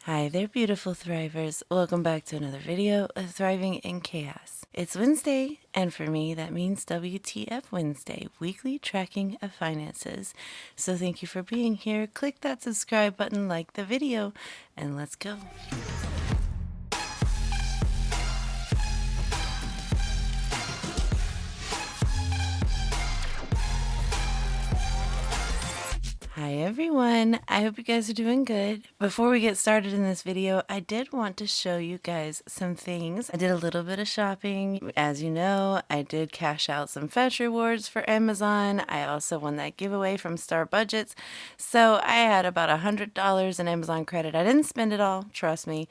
Hi there, beautiful thrivers. Welcome back to another video of Thriving in Chaos. It's Wednesday, and for me, that means WTF Wednesday, weekly tracking of finances. So thank you for being here. Click that subscribe button, like the video, and let's go. Hi everyone, I hope you guys are doing good. Before we get started in this video, I did want to show you guys some things. I did a little bit of shopping. As you know, I did cash out some fetch rewards for Amazon. I also won that giveaway from Star Budgets. So I had about $100 in Amazon credit. I didn't spend it all, trust me.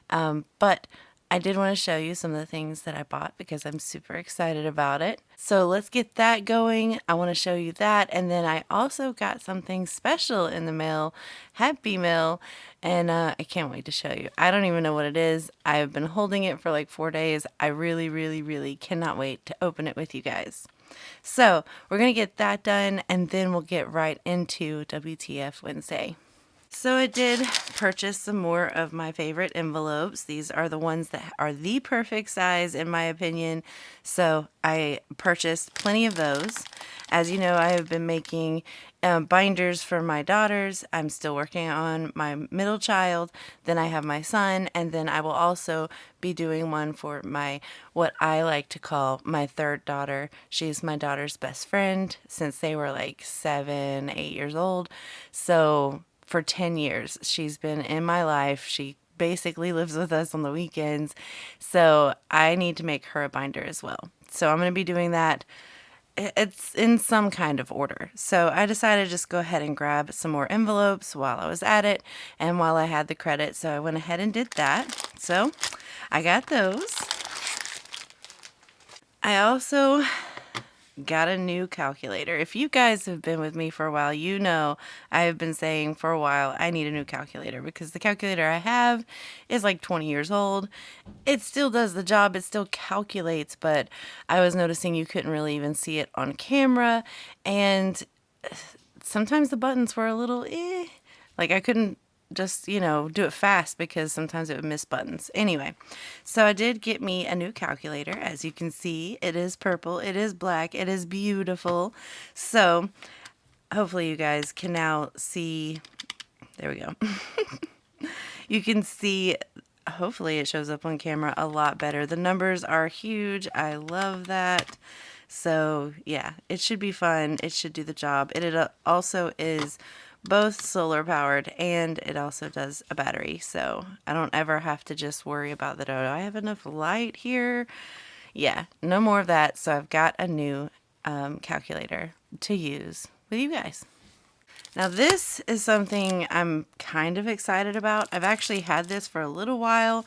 But I did want to show you some of the things that I bought because I'm super excited about it. So let's get that going. I want to show you that. And then I also got something special in the mail, Happy Mail, and I can't wait to show you. I don't even know what it is. I've been holding it for like 4 days. I really cannot wait to open it with you guys. So we're going to get that done and then we'll get right into WTF Wednesday. So I did purchase some more of my favorite envelopes. These are the ones that are the perfect size in my opinion. So I purchased plenty of those. As you know, I have been making binders for my daughters. I'm still working on my middle child. Then I have my son. And then I will also be doing one for my, what I like to call my third daughter. She's my daughter's best friend since they were like 7, 8 years old. So for 10 years, she's been in my life. She basically lives with us on the weekends. So I need to make her a binder as well. So I'm going to be doing that. It's in some kind of order. So I decided to just go ahead and grab some more envelopes while I was at it and while I had the credit. So I went ahead and did that. So I got those. I also got a new calculator. If you guys have been with me for a while, you know I have been saying for a while I need a new calculator because the calculator I have is like 20 years old. It still does the job, it still calculates, but I was noticing you couldn't really even see it on camera, and sometimes the buttons were a little like I couldn't just, do it fast because sometimes it would miss buttons. Anyway, so I did get me a new calculator. As you can see, it is purple, it is black, it is beautiful. So hopefully you guys can now see, there we go. You can see, hopefully it shows up on camera a lot better. The numbers are huge. I love that. So yeah, it should be fun. It should do the job. It also is both solar powered and it also does a battery. So I don't ever have to just worry about that. Oh, do I have enough light here? Yeah, no more of that. So I've got a new calculator to use with you guys. Now this is something I'm kind of excited about. I've actually had this for a little while.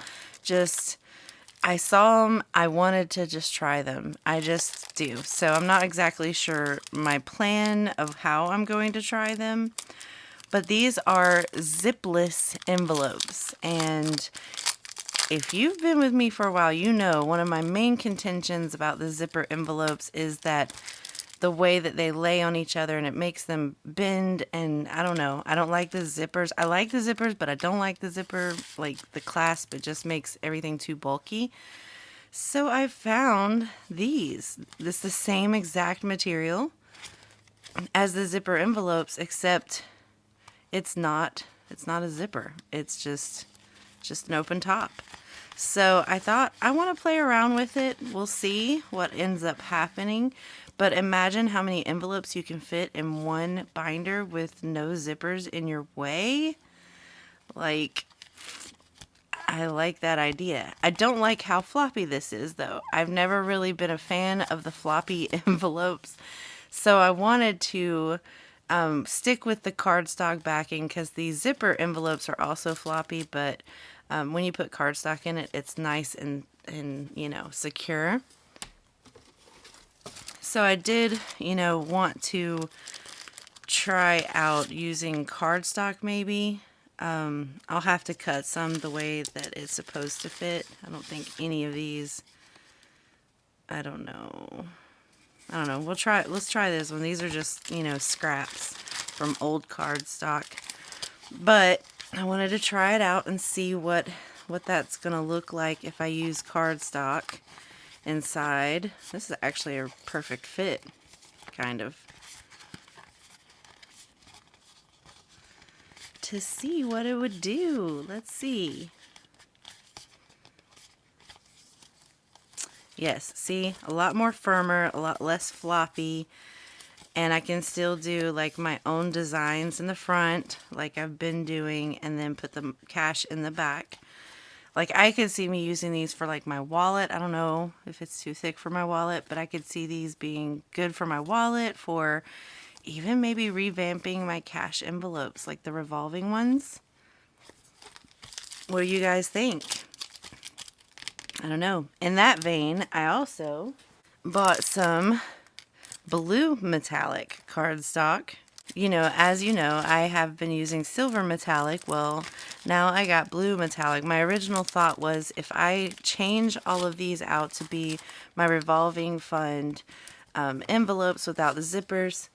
I saw them, I wanted to just try them. I just do. So I'm not exactly sure my plan of how I'm going to try them. But these are zipless envelopes. And if you've been with me for a while, you know one of my main contentions about the zipper envelopes is that the way that they lay on each other and it makes them bend, and I don't know. I don't like the zippers. I like the zippers, but I don't like the zipper, like the clasp. It just makes everything too bulky. So I found these. This is the same exact material as the zipper envelopes, except it's not a zipper. It's just an open top. So I thought I want to play around with it. We'll see what ends up happening. But imagine how many envelopes you can fit in one binder with no zippers in your way. Like, I like that idea. I don't like how floppy this is, though. I've never really been a fan of the floppy envelopes. So I wanted to stick with the cardstock backing because these zipper envelopes are also floppy, but when you put cardstock in it, it's nice and secure. So I did, want to try out using cardstock maybe. I'll have to cut some the way that it's supposed to fit. I don't think any of these, I don't know. Let's try this one. These are just, scraps from old cardstock. But I wanted to try it out and see what that's going to look like if I use cardstock inside. This is actually a perfect fit, kind of. To see what it would do. Let's see. Yes, see, a lot more firmer, a lot less floppy, and I can still do like my own designs in the front like I've been doing, and then put the cash in the back. Like I could see me using these for like my wallet. I don't know if it's too thick for my wallet, but I could see these being good for my wallet, for even maybe revamping my cash envelopes, like the revolving ones. What do you guys think? I don't know. In that vein, I also bought some blue metallic cardstock. You know, as you know, I have been using silver metallic. Well, now I got blue metallic. My original thought was if I change all of these out to be my revolving fund envelopes without the zippers,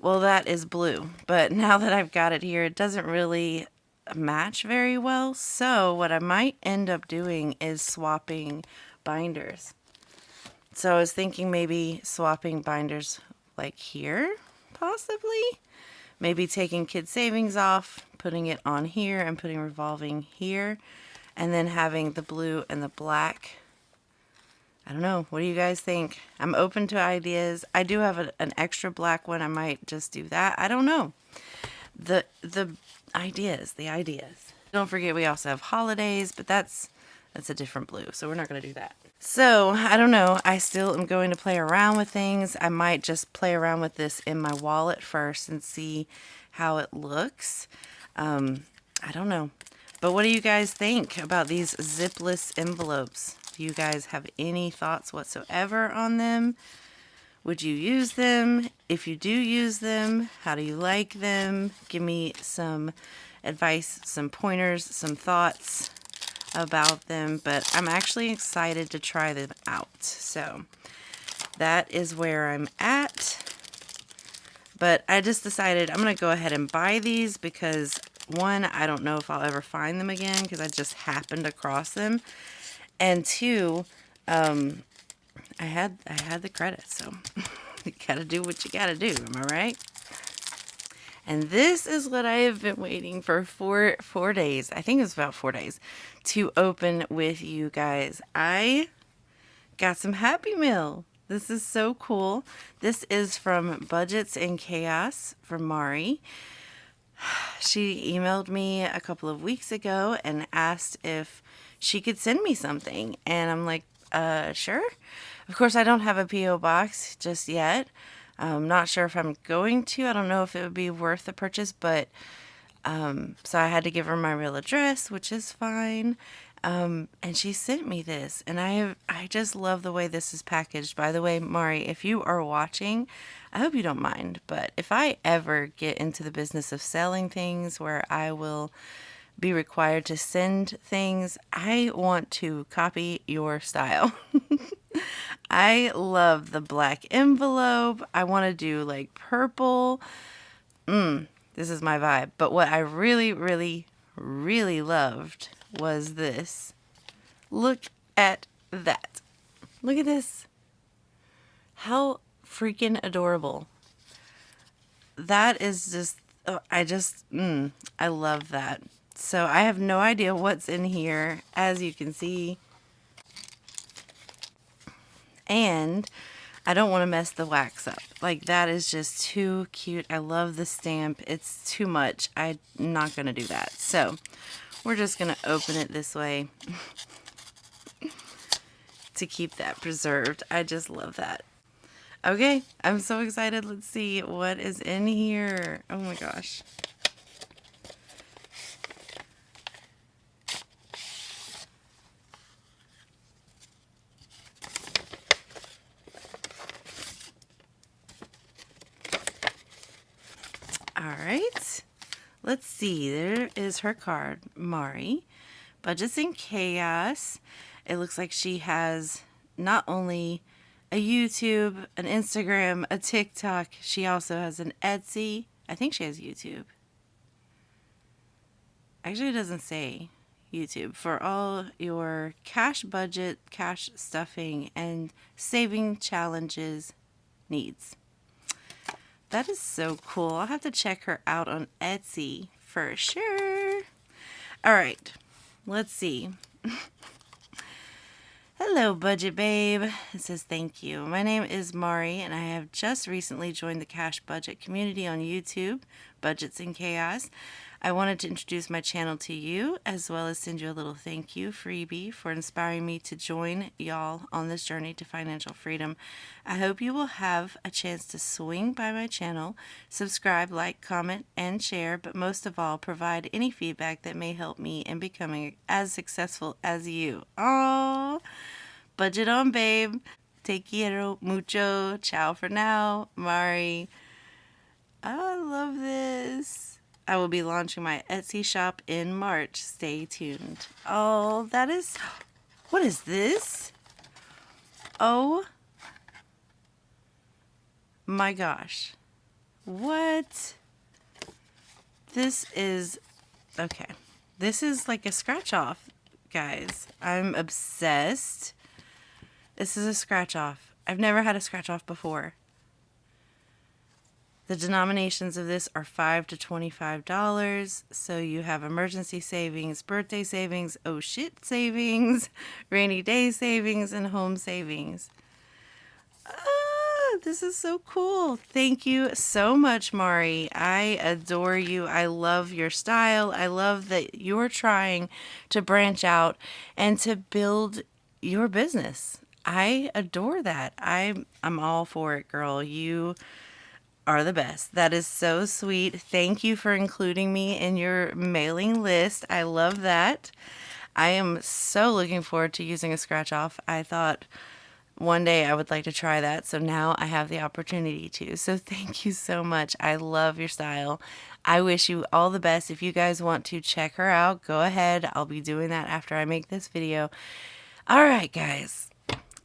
well, that is blue. But now that I've got it here, it doesn't really match very well. So what I might end up doing is swapping binders. So I was thinking maybe swapping binders like here, possibly. Maybe taking Kid Savings off, putting it on here, and putting revolving here. And then having the blue and the black. I don't know. What do you guys think? I'm open to ideas. I do have an extra black one. I might just do that. I don't know. The ideas. Don't forget we also have holidays, but that's a different blue, so we're not going to do that. So, I don't know. I still am going to play around with things. I might just play around with this in my wallet first and see how it looks. I don't know. But what do you guys think about these zipless envelopes? Do you guys have any thoughts whatsoever on them? Would you use them? If you do use them, how do you like them? Give me some advice, some pointers, some thoughts about them. But I'm actually excited to try them out. So that is where I'm at. But I just decided I'm going to go ahead and buy these because, one, I don't know if I'll ever find them again because I just happened across them. And two, I had the credit, so you gotta do what you gotta do, am I right? And this is what I have been waiting for four days. I think it's about 4 days to open with you guys. I got some Happy Meal. This is so cool. This is from Budgets in Chaos from Mari. She emailed me a couple of weeks ago and asked if she could send me something. And I'm like, sure. Of course, I don't have a P.O. box just yet. I'm not sure if I'm going to. I don't know if it would be worth the purchase, but so I had to give her my real address, which is fine. And she sent me this, and I just love the way this is packaged. By the way, Mari, if you are watching, I hope you don't mind, but if I ever get into the business of selling things where I will be required to send things, I want to copy your style. I love the black envelope. I want to do like purple. This is my vibe. But what I really, really, really loved was this. Look at that. Look at this. How freaking adorable. That is just, I love that. So I have no idea what's in here, as you can see. And I don't want to mess the wax up. Like, that is just too cute. I love the stamp. It's too much. I'm not going to do that. So we're just going to open it this way to keep that preserved. I just love that. Okay, I'm so excited. Let's see what is in here. Oh my gosh. All right, let's see. There is her card, Mari. Budgets in Chaos. It looks like she has not only a YouTube, an Instagram, a TikTok. She also has an Etsy. I think she has YouTube. Actually, it doesn't say YouTube. For all your cash budget, cash stuffing, and saving challenges needs. That is so cool. I'll have to check her out on Etsy for sure. All right, let's see. Hello, Budget Babe. It says thank you. My name is Mari, and I have just recently joined the Cash Budget community on YouTube, Budgets in Chaos. I wanted to introduce my channel to you, as well as send you a little thank you freebie for inspiring me to join y'all on this journey to financial freedom. I hope you will have a chance to swing by my channel, subscribe, like, comment, and share, but most of all, provide any feedback that may help me in becoming as successful as you. Aww. Budget on, babe. Te quiero mucho. Ciao for now. Mari. I love this. I will be launching my Etsy shop in March. Stay tuned. Oh, that is... What is this? Oh my gosh. What? This is... Okay. This is like a scratch off, guys. I'm obsessed. This is a scratch off. I've never had a scratch off before. The denominations of this are $5 to $25. So you have emergency savings, birthday savings, oh shit savings, rainy day savings, and home savings. This is so cool. Thank you so much, Mari. I adore you. I love your style. I love that you're trying to branch out and to build your business. I adore that. I'm all for it, girl. You are the best. That is so sweet. Thank you for including me in your mailing list. I love that. I am so looking forward to using a scratch off. I thought one day I would like to try that, so now I have the opportunity to. So thank you so much. I love your style. I wish you all the best. If you guys want to check her out, go ahead. I'll be doing that after I make this video. All right, guys.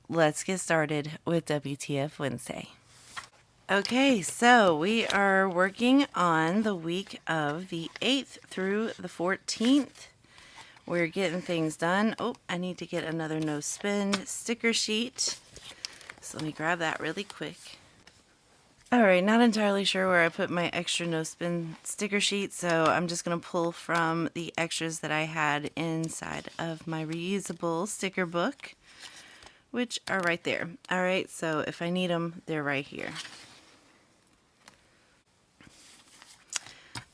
Let's get started with WTF Wednesday. Okay, so we are working on the week of the 8th through the 14th. We're getting things done. Oh, I need to get another no spend sticker sheet. So let me grab that really quick. All right, not entirely sure where I put my extra no spend sticker sheet, so I'm just going to pull from the extras that I had inside of my reusable sticker book, which are right there. All right, so if I need them, they're right here.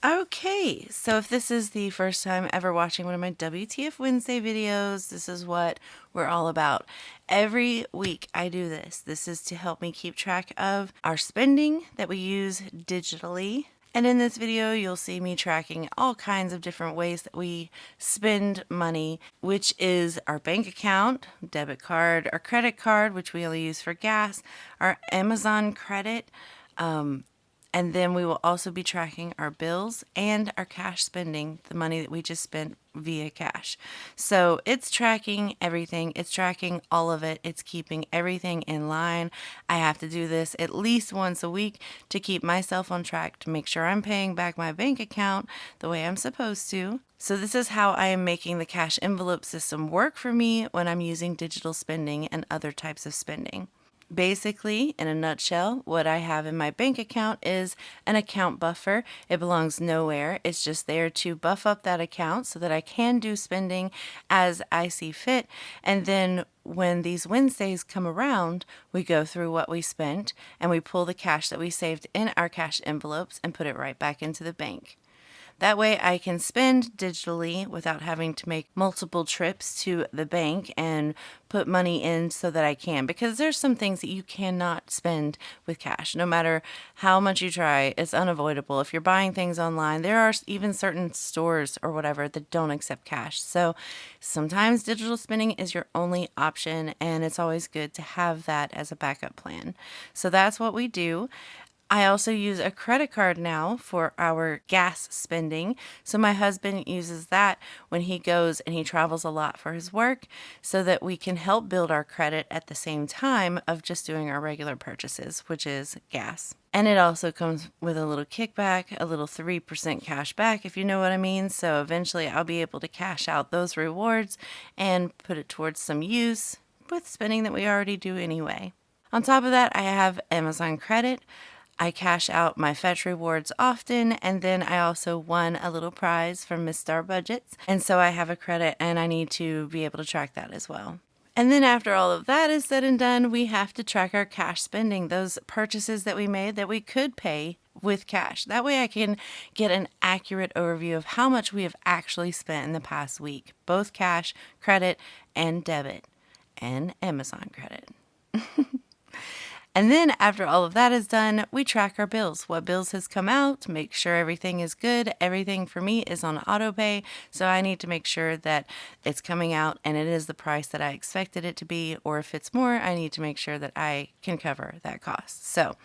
Okay, so if this is the first time ever watching one of my WTF Wednesday videos, this is what we're all about. Every week I do this. This is to help me keep track of our spending that we use digitally. And in this video, you'll see me tracking all kinds of different ways that we spend money, which is our bank account, debit card, our credit card, which we only use for gas, our Amazon credit, and then we will also be tracking our bills and our cash spending, the money that we just spent via cash. So it's tracking everything. It's tracking all of it. It's keeping everything in line. I have to do this at least once a week to keep myself on track, to make sure I'm paying back my bank account the way I'm supposed to. So this is how I am making the cash envelope system work for me when I'm using digital spending and other types of spending. Basically, in a nutshell, what I have in my bank account is an account buffer. It belongs nowhere. It's just there to buff up that account so that I can do spending as I see fit. And then when these Wednesdays come around, we go through what we spent and we pull the cash that we saved in our cash envelopes and put it right back into the bank. That way I can spend digitally without having to make multiple trips to the bank and put money in so that I can. Because there's some things that you cannot spend with cash. No matter how much you try, it's unavoidable. If you're buying things online, there are even certain stores or whatever that don't accept cash. So sometimes digital spending is your only option, and it's always good to have that as a backup plan. So that's what we do. I also use a credit card now for our gas spending. So my husband uses that when he goes and he travels a lot for his work so that we can help build our credit at the same time of just doing our regular purchases, which is gas. And it also comes with a little kickback, a little 3% cash back, if you know what I mean. So eventually I'll be able to cash out those rewards and put it towards some use with spending that we already do anyway. On top of that, I have Amazon credit. I cash out my fetch rewards often, and then I also won a little prize from Miss Star Budgets, and so I have a credit and I need to be able to track that as well. And then after all of that is said and done, we have to track our cash spending, those purchases that we made that we could pay with cash. That way I can get an accurate overview of how much we have actually spent in the past week, both cash, credit, and debit, and Amazon credit. And then after all of that is done, we track our bills. What bills has come out, make sure everything is good. Everything for me is on auto pay, so I need to make sure that it's coming out and it is the price that I expected it to be, or if it's more, I need to make sure that I can cover that cost. So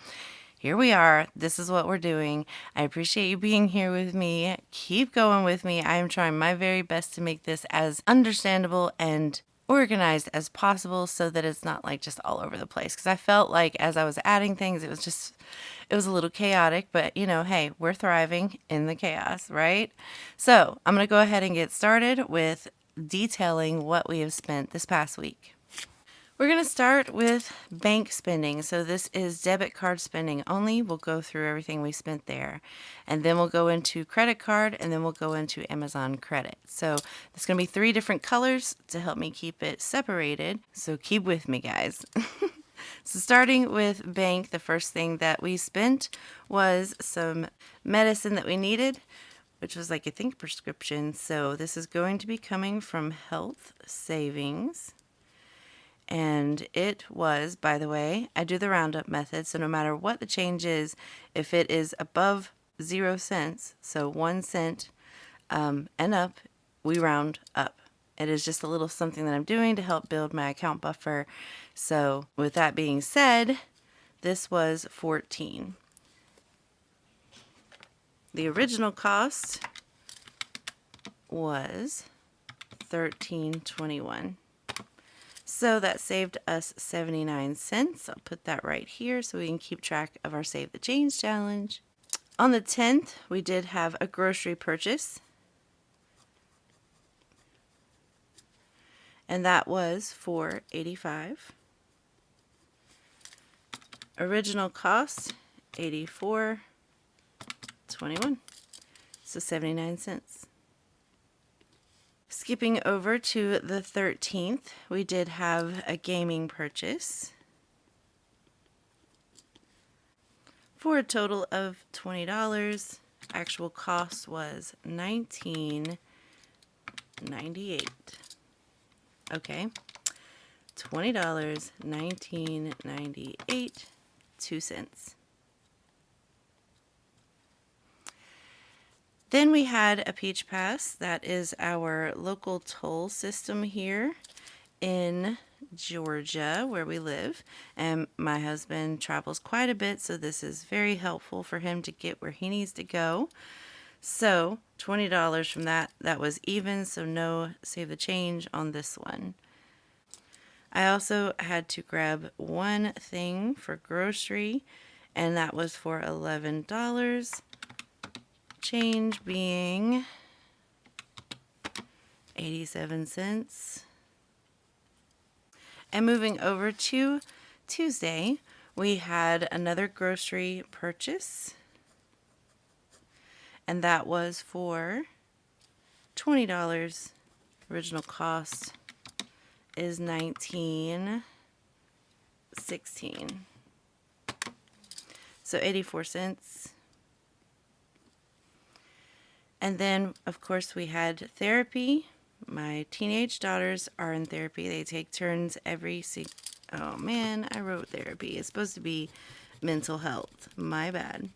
here we are. This is what we're doing. I appreciate you being here with me. Keep going with me. I am trying my very best to make this as understandable and organized as possible so that it's not like just all over the place, because I felt like as I was adding things it was a little chaotic, but hey, we're thriving in the chaos, right? So I'm going to go ahead and get started with detailing what we have spent this past week. We're going to start with bank spending. So this is debit card spending only. We'll go through everything we spent there. And then we'll go into credit card, and then we'll go into Amazon credit. So there's going to be 3 different colors to help me keep it separated. So keep with me, guys. So starting with bank, the first thing that we spent was some medicine that we needed, which was like, I think, prescription. So this is going to be coming from Health Savings. And it was, by the way, I do the roundup method, so no matter what the change is, if it is above 0 cents, so 1 cent and up, we round up. It is just a little something that I'm doing to help build my account buffer. So with that being said, this was 14. The original cost was $13.21. So that saved us 79 cents. I'll put that right here so we can keep track of our Save the Change challenge. On the 10th, we did have a grocery purchase. And that was $4.85. Original cost, $84.21. So 79 cents. Skipping over to the 13th, we did have a gaming purchase for a total of $20. Actual cost was $19.98. Okay, $20, $19.98, 2 cents. Then we had a Peach Pass. That is our local toll system here in Georgia, where we live. And my husband travels quite a bit, so this is very helpful for him to get where he needs to go. So $20 from that. That was even, so no Save the Change on this one. I also had to grab one thing for grocery, and that was for $11. Change being 87 cents. And moving over to Tuesday, we had another grocery purchase, and that was for $20. Original cost is $19.16. So 84 cents. And then, of course, we had therapy. My teenage daughters are in therapy. They take turns oh man, I wrote therapy. It's supposed to be mental health. My bad.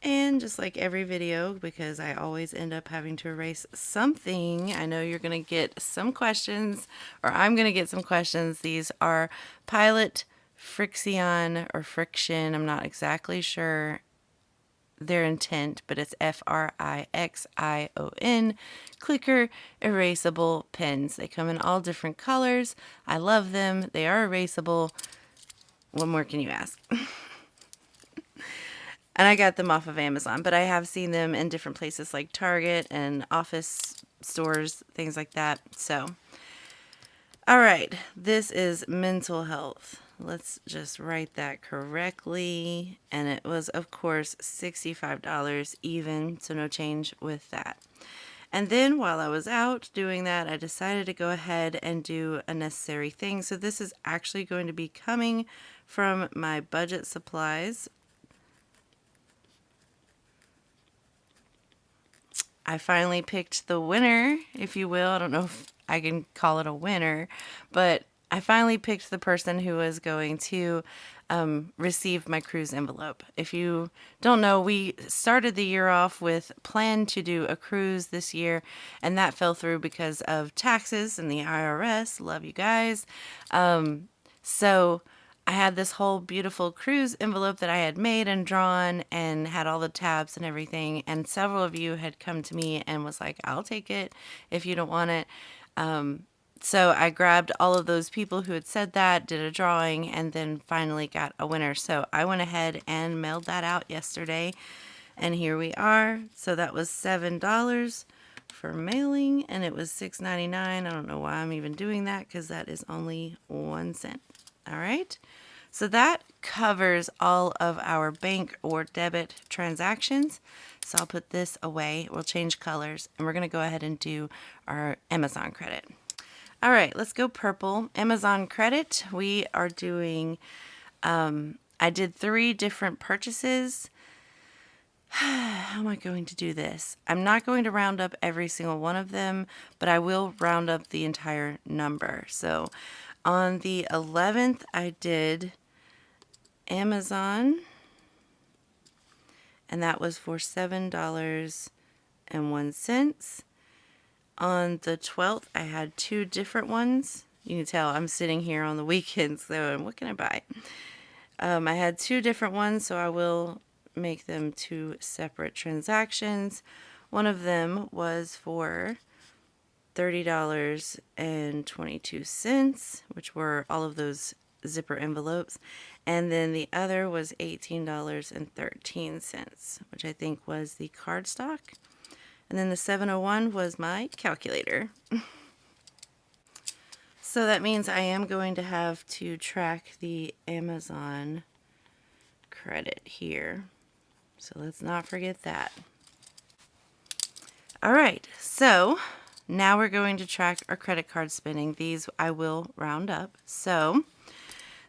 And just like every video, because I always end up having to erase something, I know you're going to get some questions, or I'm going to get some questions. These are pilot Frixion or Friction. I'm not exactly sure their intent, but it's Frixion clicker erasable pens. They come in all different colors. I love them. They are erasable. What more can you ask? And I got them off of Amazon, but I have seen them in different places like Target and office stores, things like that. So, all right, this is mental health. Let's just write that correctly. And it was, of course, $65 even, so no change with that. And then while I was out doing that, I decided to go ahead and do a necessary thing. So this is actually going to be coming from my budget supplies. I finally picked the winner, if you will. I don't know if I can call it a winner, but I finally picked the person who was going to receive my cruise envelope. If you don't know, we started the year off with plan to do a cruise this year, and that fell through because of taxes and the IRS. Love you guys. So I had this whole beautiful cruise envelope that I had made and drawn and had all the tabs and everything. And several of you had come to me and was like, I'll take it if you don't want it. So I grabbed all of those people who had said that, did a drawing, and then finally got a winner. So I went ahead and mailed that out yesterday. And here we are. So that was $7 for mailing, and it was $6.99. I don't know why I'm even doing that because that is only 1 cent. All right. So that covers all of our bank or debit transactions. So I'll put this away. We'll change colors, and we're going to go ahead and do our Amazon credit. All right, let's go purple. Amazon credit. We are doing, I did 3 different purchases. How am I going to do this? I'm not going to round up every single one of them, but I will round up the entire number. So on the 11th, I did Amazon, and that was for $7.01. On the 12th, I had 2 different ones. You can tell I'm sitting here on the weekends, so what can I buy? I had 2 different ones, so I will make them 2 separate transactions. One of them was for $30.22, which were all of those zipper envelopes. And then the other was $18.13, which I think was the cardstock. And then the 701 was my calculator. So that means I am going to have to track the Amazon credit here. So let's not forget that. All right, so now we're going to track our credit card spending. These I will round up. So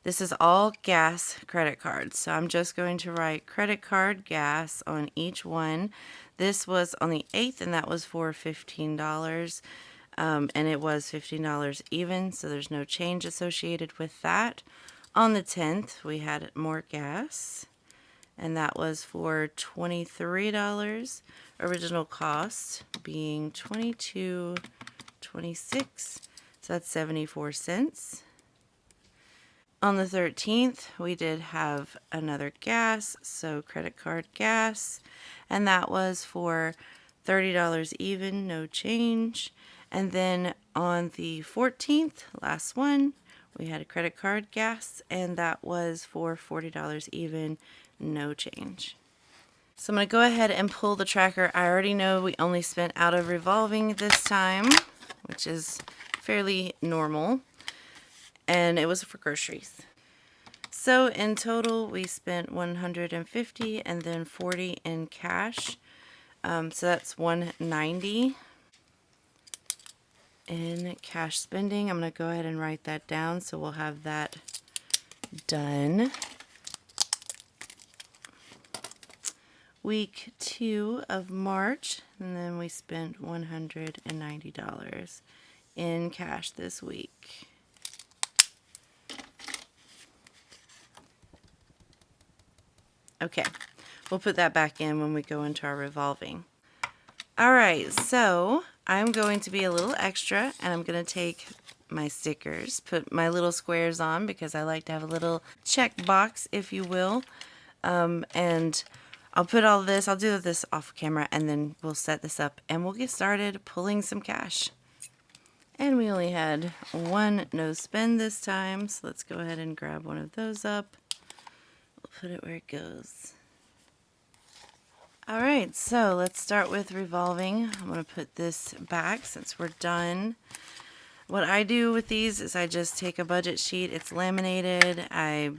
this is all gas credit cards. So I'm just going to write credit card gas on each one. This was on the 8th, and that was for $15. And it was $15 even, so there's no change associated with that. On the 10th, we had more gas, and that was for $23. Original cost being $22.26, so that's 74 cents. On the 13th, we did have another gas, so credit card gas, and that was for $30 even, no change. And then on the 14th, last one, we had a credit card gas, and that was for $40 even, no change. So I'm going to go ahead and pull the tracker. I already know we only spent out of revolving this time, which is fairly normal, and it was for groceries. So in total, we spent $150 and then $40 in cash. So that's $190 in cash spending. I'm going to go ahead and write that down so we'll have that done. Week 2 of March, and then we spent $190 in cash this week. Okay, we'll put that back in when we go into our revolving. All right, so I'm going to be a little extra, and I'm going to take my stickers. Put my little squares on because I like to have a little check box, if you will. And I'll put all this, I'll do this off camera, and then we'll set this up and we'll get started pulling some cash. And we only had one no spend this time, so let's go ahead and grab one of those up. We'll put it where it goes. Alright, so let's start with revolving. I'm going to put this back since we're done. What I do with these is I just take a budget sheet. It's laminated. I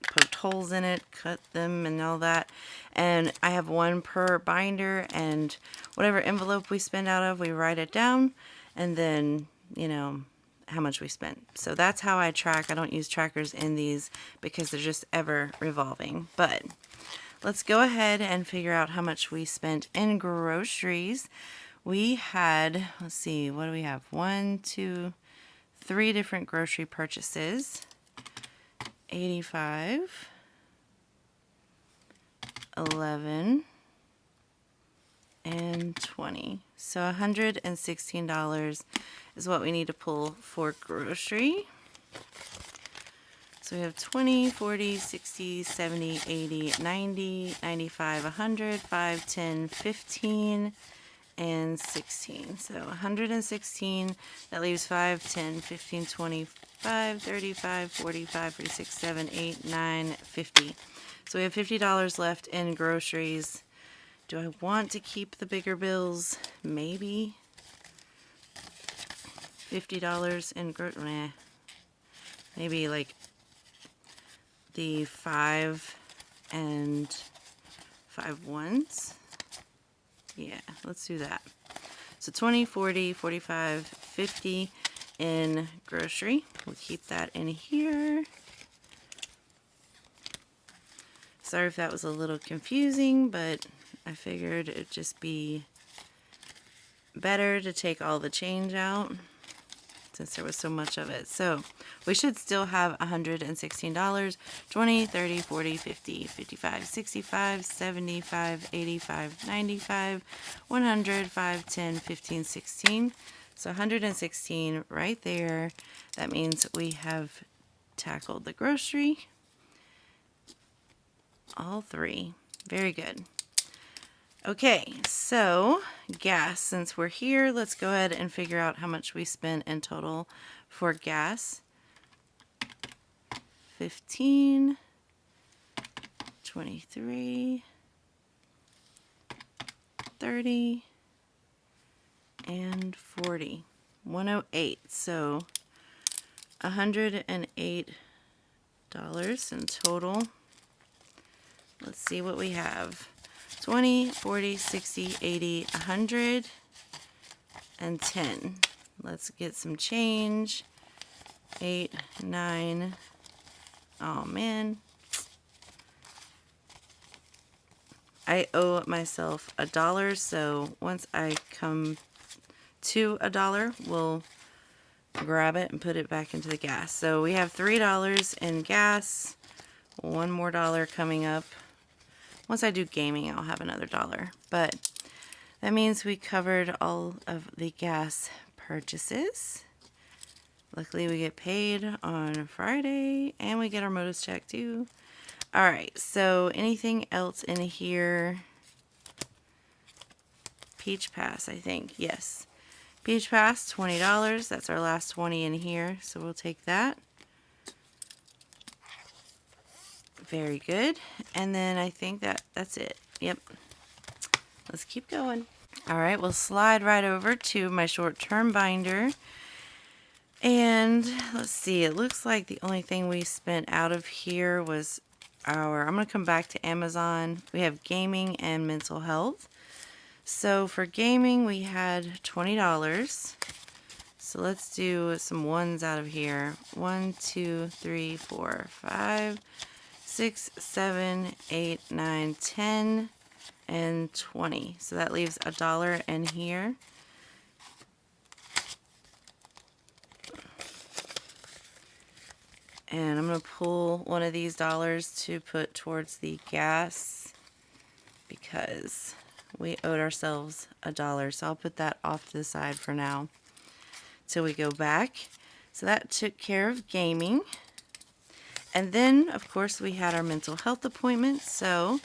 poked holes in it, cut them and all that. And I have one per binder, and whatever envelope we spend out of, we write it down, and then, you know, how much we spent. So that's how I track. I don't use trackers in these because they're just ever revolving. But let's go ahead and figure out how much we spent in groceries. We had, let's see, what do we have? 1, 2, 3 different grocery purchases. 85, 11, and 20. So $116 is what we need to pull for grocery. So we have 20, 40, 60, 70, 80, 90, 95, 100, 5, 10, 15, and 16. So 116, that leaves 5, 10, 15, 25, 35, 45, 46, 7, 8, 9, 50. So we have $50 left in groceries. Do I want to keep the bigger bills? Maybe. $50 in groceries. Maybe like the 5 and 5 ones. Yeah, let's do that. So 20, 40, 45, 50 in grocery. We'll keep that in here. Sorry if that was a little confusing, but I figured it'd just be better to take all the change out since there was so much of it. So we should still have $116, 20, 30, 40, 50, 55, 65, 75, 85, 95, 100, 5, 10, 15, 16. So 116 right there. That means we have tackled the grocery. All 3. Very good. Okay, so gas, since we're here, let's go ahead and figure out how much we spent in total for gas. 15, 23, 30, and 40. 108. So $108 in total. Let's see what we have. 20, 40, 60, 80, 100, and 10. Let's get some change. 8, 9. Oh man. I owe myself $1, so once I come to $1, we'll grab it and put it back into the gas. So we have $3 in gas. One more dollar coming up. Once I do gaming, I'll have another $1. But that means we covered all of the gas purchases. Luckily, we get paid on Friday, and we get our modus check too. Alright, so anything else in here? Peach Pass, I think. Yes. Peach Pass, $20. That's our last 20 in here, so we'll take that. Very good. And then I think that's it. Yep. Let's keep going. All right, we'll slide right over to my short-term binder. And let's see, it looks like the only thing we spent out of here was I'm going to come back to Amazon. We have gaming and mental health. So for gaming, we had $20. So let's do some ones out of here. 1, 2, 3, 4, 5, 6, 7, 8, 9, 10, and 20. So that leaves $1 in here. And I'm going to pull one of these dollars to put towards the gas because we owed ourselves $1. So I'll put that off to the side for now till we go back. So that took care of gaming. And then, of course, we had our mental health appointment. So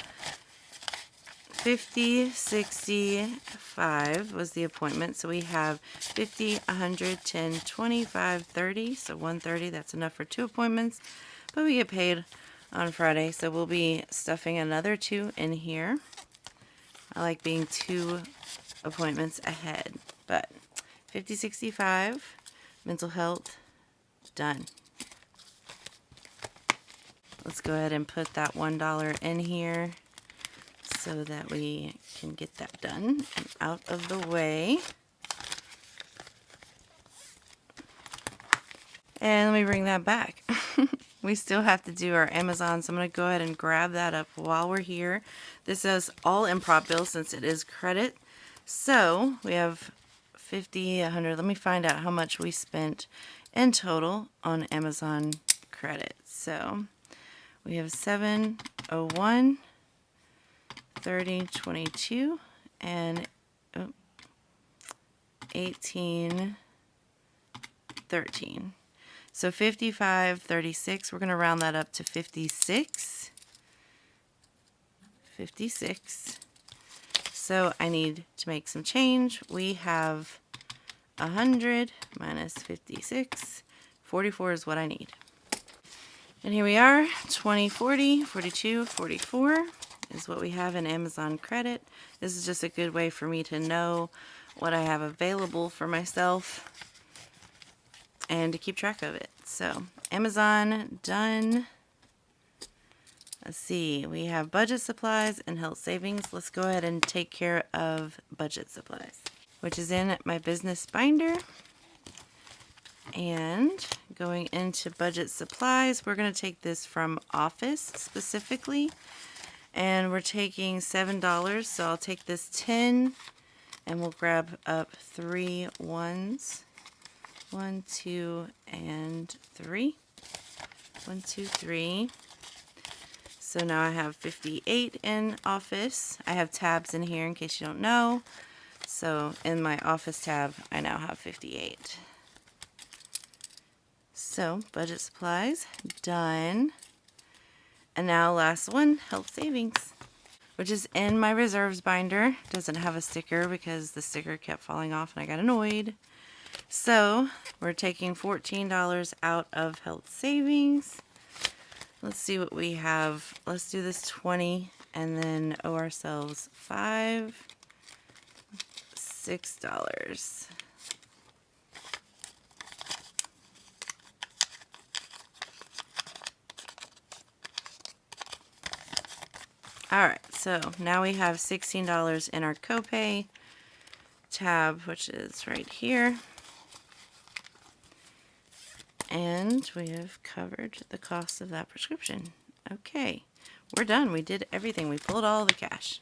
50, 65 was the appointment. So we have 50, 100, 10, 25, 30. So 130, that's enough for 2 appointments. But we get paid on Friday, so we'll be stuffing another 2 in here. I like being 2 appointments ahead. But 50, 65, mental health, done. Let's go ahead and put that $1 in here so that we can get that done and out of the way. And let me bring that back. We still have to do our Amazon, so I'm going to go ahead and grab that up while we're here. This is all improv bills since it is credit. So we have 50, 100. Let me find out how much we spent in total on Amazon credit. So we have 701, 30, 22, and 18, 13. So 55, 36, we're going to round that up to 56. 56. So I need to make some change. We have 100 minus 56. 44 is what I need. And here we are, 20, 40, 42, 44 is what we have in Amazon credit. This is just a good way for me to know what I have available for myself and to keep track of it. So Amazon done. Let's see, we have budget supplies and health savings. Let's go ahead and take care of budget supplies, which is in my business binder. And going into budget supplies, we're going to take this from office specifically. And we're taking $7, so I'll take this 10 and we'll grab up 3 ones. 1, 2, and 3. 1, 2, 3. So now I have 58 in office. I have tabs in here in case you don't know. So in my office tab, I now have 58. So budget supplies, done. And now last one, health savings, which is in my reserves binder. Doesn't have a sticker because the sticker kept falling off and I got annoyed. So we're taking $14 out of health savings. Let's see what we have. Let's do this 20 and then owe ourselves $5, $6. All right, so now we have $16 in our copay tab, which is right here. And we have covered the cost of that prescription. Okay, we're done. We did everything. We pulled all the cash,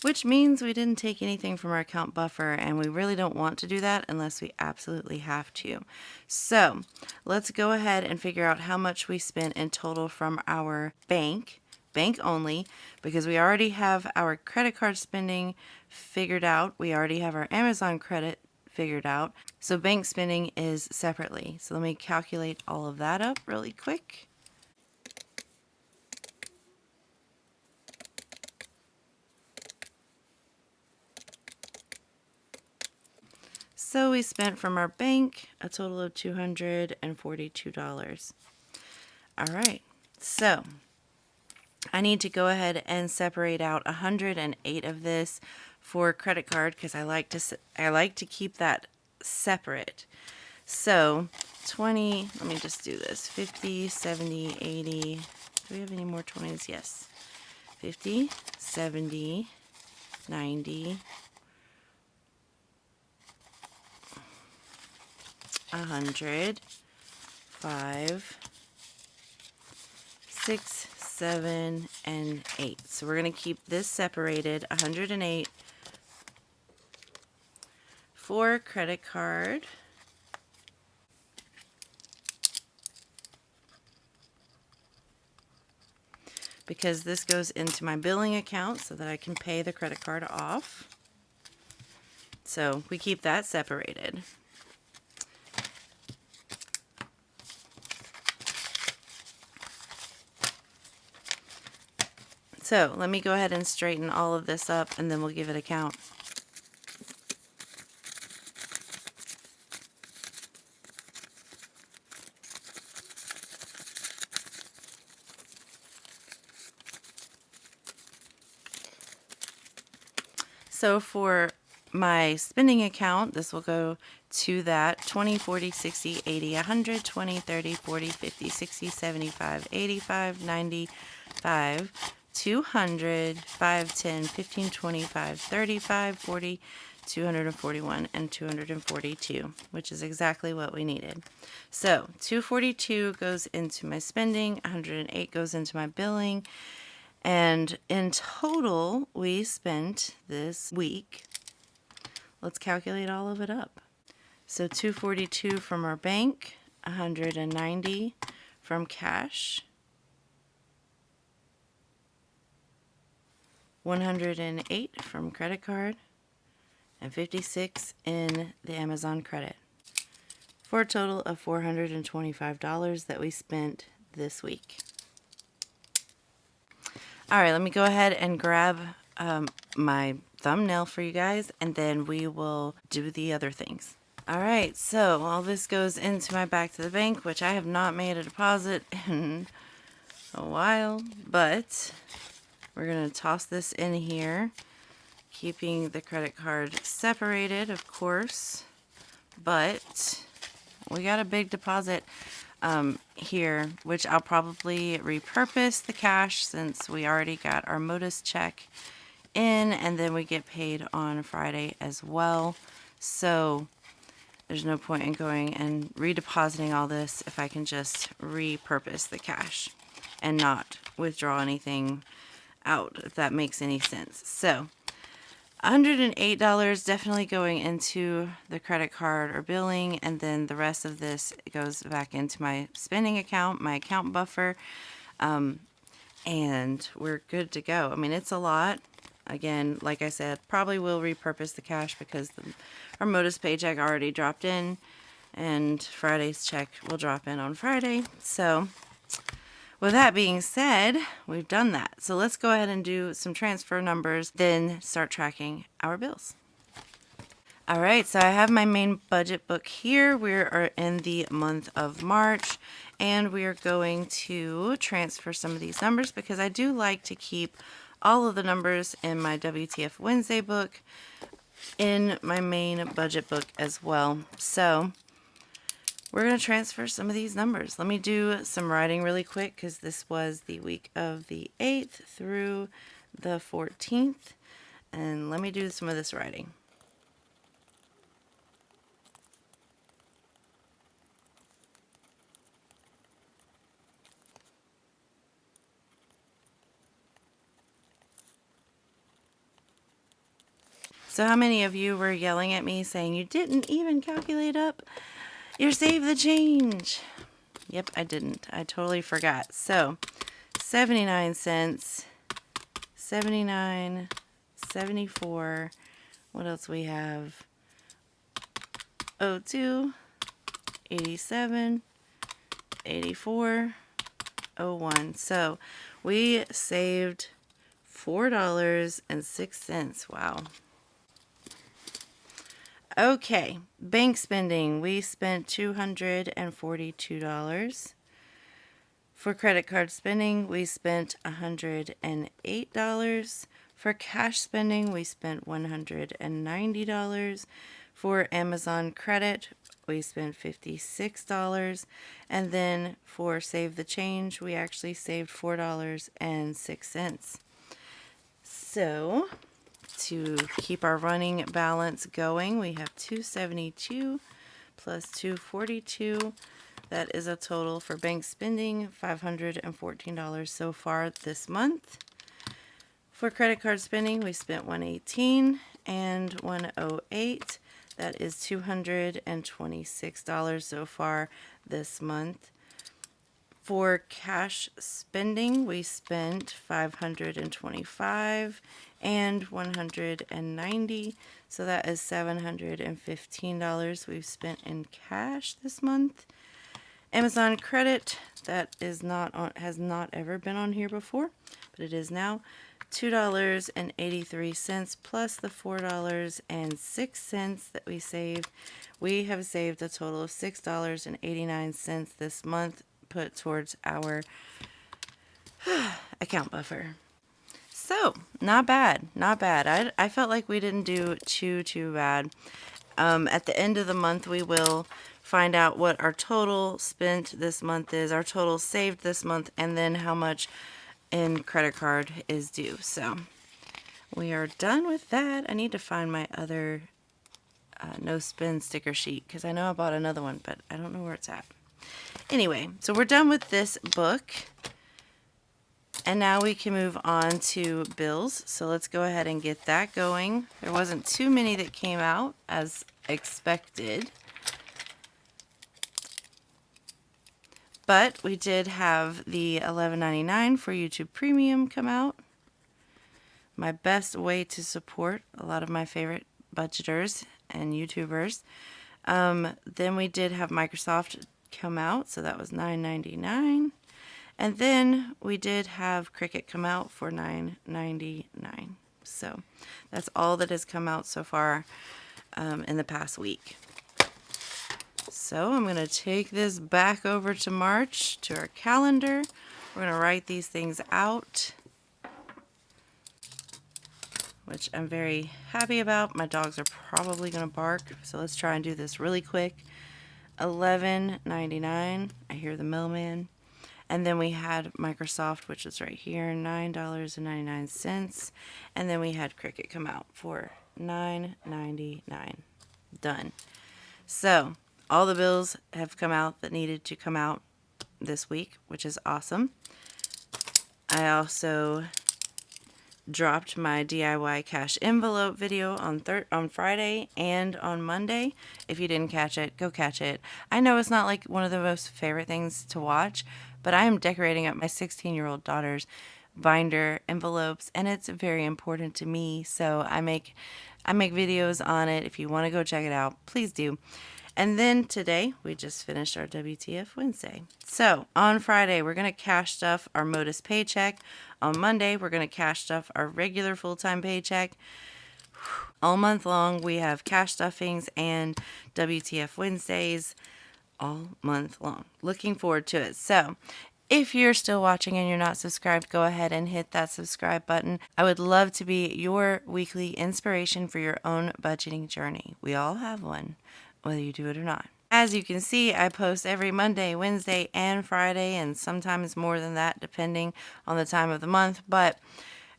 which means we didn't take anything from our account buffer, and we really don't want to do that unless we absolutely have to. So let's go ahead and figure out how much we spent in total from our bank only, because we already have our credit card spending figured out. We already have our Amazon credit figured out. So bank spending is separately. So let me calculate all of that up really quick. So we spent from our bank a total of $242. All right, so I need to go ahead and separate out 108 of this for credit card because I like to keep that separate. So 20, let me just do this. 50, 70, 80. Do we have any more 20s? Yes. 50, 70, 90, 100, 5, 6, 7, and 8. So we're going to keep this separated, 108 for credit card. Because this goes into my billing account so that I can pay the credit card off. So we keep that separated. So let me go ahead and straighten all of this up, and then we'll give it a count. So for my spending account, this will go to that 20, 40, 60, 80, 100, 20, 30, 40, 50, 60, 75, 85, 95, 200, 5, 10, 15, 25, 35, 40, 241, and 242, which is exactly what we needed. So 242 goes into my spending, 108 goes into my billing, and in total, we spent this week, let's calculate all of it up. So 242 from our bank, 190 from cash, 108 from credit card, and 56 in the Amazon credit, for a total of $425 that we spent this week. All right, let me go ahead and grab my thumbnail for you guys, and then we will do the other things. All right, so all this goes into my back to the bank, which I have not made a deposit in a while, but we're going to toss this in here, keeping the credit card separated, of course, but we got a big deposit here, which I'll probably repurpose the cash since we already got our Modus check in, and then we get paid on Friday as well. So there's no point in going and redepositing all this if I can just repurpose the cash and not withdraw anything out, if that makes any sense. So $108 definitely going into the credit card or billing, and then the rest of this goes back into my spending account, my account buffer, and we're good to go. I mean, it's a lot. Again, like I said, probably will repurpose the cash because our Modus paycheck already dropped in, and Friday's check will drop in on Friday. So with that being said, we've done that. So let's go ahead and do some transfer numbers, then start tracking our bills. All right, so I have my main budget book here. We are in the month of March, and we are going to transfer some of these numbers because I do like to keep all of the numbers in my WTF Wednesday book in my main budget book as well. So we're going to transfer some of these numbers. Let me do some writing really quick because this was the week of the 8th through the 14th. And let me do some of this writing. So how many of you were yelling at me saying you didn't even calculate up your save the change? Yep, I didn't. I totally forgot. So 79 cents, 79, 74. What else we have? 02, 87, 84, 01. So we saved $4.06. Wow. Okay, bank spending, we spent $242. For credit card spending, we spent $108. For cash spending, we spent $190. For Amazon credit, we spent $56. And then for Save the Change, we actually saved $4.06. So to keep our running balance going, we have $272 plus $242. That is a total for bank spending $514 so far this month. For credit card spending, we spent $118 and $108. That is $226 so far this month. For cash spending, we spent $525 and $190. So that is $715 we've spent in cash this month. Amazon credit, that is not on, has not ever been on here before. but it is now $2.83 plus the $4.06 that we saved. We have saved a total of $6.89 this month put towards our account buffer. So, not bad, not bad. I felt like we didn't do too bad. At the end of the month, we will find out what our total spent this month is, our total saved this month, and then how much in credit card is due. So, we are done with that. I need to find my other no spin sticker sheet because I know I bought another one, but I don't know where it's at. Anyway, so we're done with this book. And now we can move on to bills. So let's go ahead and get that going. There wasn't too many that came out as expected. But we did have the $11.99 for YouTube Premium come out. My best way to support a lot of my favorite budgeters and YouTubers. Then we did have Microsoft come out, so that was $9.99. And then we did have Cricut come out for $9.99. So that's all that has come out so far in the past week. So I'm going to take this back over to March to our calendar. We're going to write these things out, which I'm very happy about. My dogs are probably going to bark, so let's try and do this really quick. $11.99. I hear the mailman. And then we had Microsoft, which is right here, $9.99. And then we had Cricut come out for $9.99. Done. So all the bills have come out that needed to come out this week, which is awesome. I also dropped my DIY cash envelope video on Friday and on Monday. If you didn't catch it, go catch it. I know it's not like one of the most favorite things to watch, but I am decorating up my 16-year-old daughter's binder envelopes, and it's very important to me, so I make videos on it. If you want to go check it out, please do. And then today, we just finished our WTF Wednesday. So, on Friday, we're going to cash stuff our Modus paycheck. On Monday, we're going to cash stuff our regular full-time paycheck. All month long, we have cash stuffings and WTF Wednesdays all month long. Looking forward to it. So, if you're still watching and you're not subscribed, go ahead and hit that subscribe button. I would love to be your weekly inspiration for your own budgeting journey. We all have one, whether you do it or not. As you can see, I post every Monday, Wednesday, and Friday, and sometimes more than that depending on the time of the month. But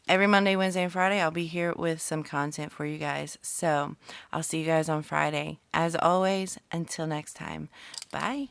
every Monday, Wednesday, and Friday, I'll be here with some content for you guys. So I'll see you guys on Friday. As always, until next time, bye.